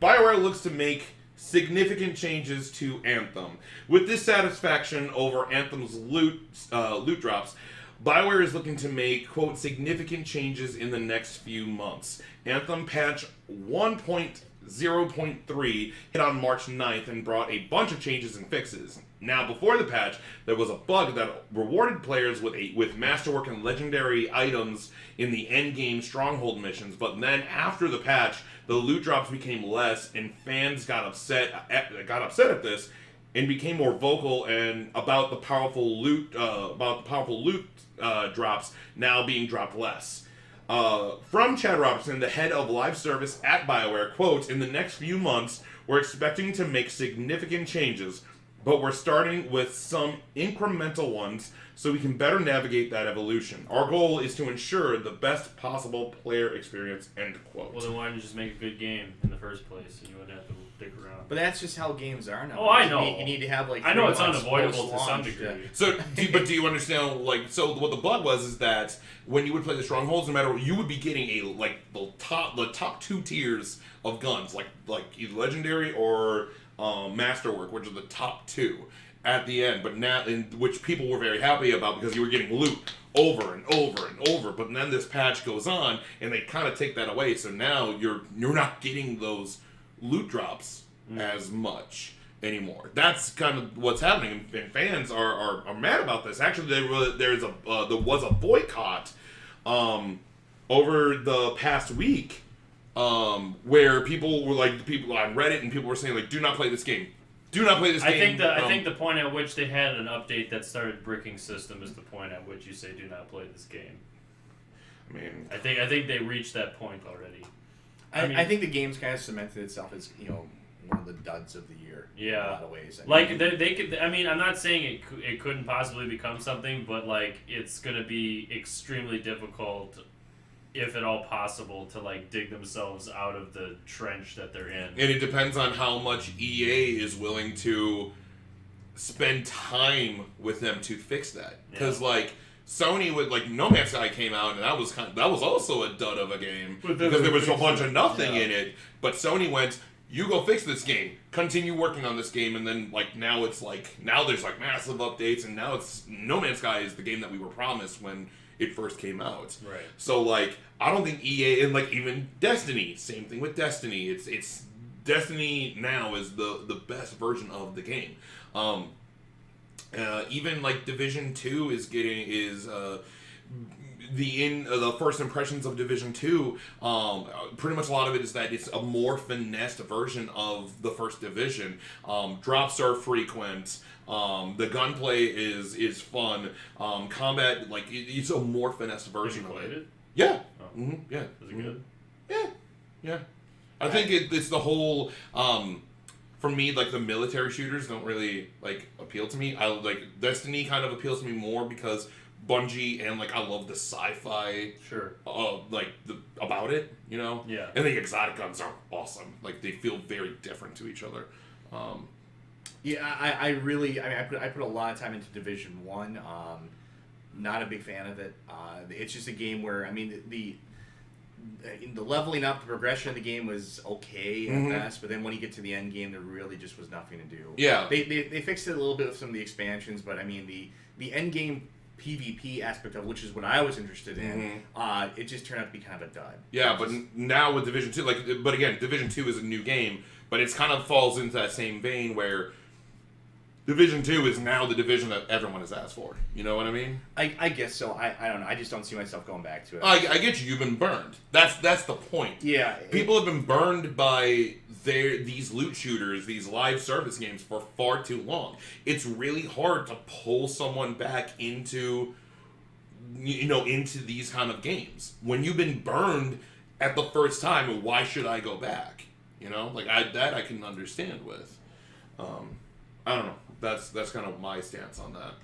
BioWare looks to make significant changes to Anthem. With dissatisfaction over Anthem's loot drops, BioWare is looking to make, quote, significant changes in the next few months. Anthem patch 1.0.3 hit on March 9th and brought a bunch of changes and fixes. Now, before the patch, there was a bug that rewarded players with masterwork and legendary items in the endgame stronghold missions, but then after the patch, the loot drops became less, and fans got upset at this and became more vocal and about the powerful loot drops now being dropped less. From Chad Robertson, the head of live service at BioWare, quotes, "In the next few months, we're expecting to make significant changes, but we're starting with some incremental ones so we can better navigate that evolution. Our goal is to ensure the best possible player experience," end quote. Well, then why don't you just make a good game in the first place and you wouldn't have to stick around? But that's just how games are now. Oh, I know. You need to have, like, I know it's 3 months unavoidable to some post-launch degree. So, do you understand, like, so what the bug was is that when you would play the Strongholds, no matter what, you would be getting the top 2 tiers of guns, like either Legendary or Masterwork, which are the top 2 at the end, but now, which people were very happy about because you were getting loot over and over and over, but then this patch goes on and they kind of take that away, so now you're not getting those loot drops as much anymore. That's kind of what's happening, and fans are mad about this. Actually, there was a boycott over the past week where people were like, people on Reddit and people were saying, like, do not play this game. Do not play this game. I think the point at which they had an update that started bricking system is the point at which you say do not play this game. I mean, I think they reached that point already. I think the game's kind of cemented itself as, one of the duds of the year. Yeah. In a lot of ways. They could. I mean, I'm not saying it couldn't possibly become something, but like it's gonna be extremely difficult, if at all possible, to like dig themselves out of the trench that they're in. And it depends on how much EA is willing to spend time with them to fix that. Because like Sony with like No Man's Sky came out and that was also a dud of a game because there was a bunch of nothing in it. But Sony went, you go fix this game, continue working on this game, and then like now there's like massive updates, and now it's No Man's Sky is the game that we were promised when it first came out. Right. So like I don't think EA, and like even Destiny, same thing with Destiny. It's Destiny now is the best version of the game. Even like Division 2 the first impressions of Division 2, pretty much a lot of it is that it's a more finessed version of the first Division. Drops are frequent. The gunplay is fun. Combat, like, it's a more finessed version of it. Yeah. Oh. Mm-hmm. Yeah. Was it good? Yeah. I think it's the whole, for me, like, the military shooters don't really, like, appeal to me. Destiny kind of appeals to me more because Bungie and, like, I love the sci-fi, sure, about it, Yeah. And the exotic guns are awesome. Like, they feel very different to each other. I put a lot of time into Division 1. Not a big fan of it. It's just a game where, I mean, the leveling up, the progression of the game was okay at best, but then when you get to the end game, there really just was nothing to do. Yeah. They fixed it a little bit with some of the expansions, but I mean, the end game PvP aspect of, which is what I was interested in, it just turned out to be kind of a dud. Yeah, but now with Division 2, but again, Division 2 is a new game, but it kind of falls into that same vein where Division 2 is now the division that everyone has asked for. You know what I mean? I guess so. I don't know. I just don't see myself going back to it. I get you. You've been burned. That's the point. Yeah. People have been burned by these loot shooters, these live service games for far too long. It's really hard to pull someone back into these kind of games. When you've been burned at the first time, why should I go back? I can understand with. I don't know. That's kind of my stance on that.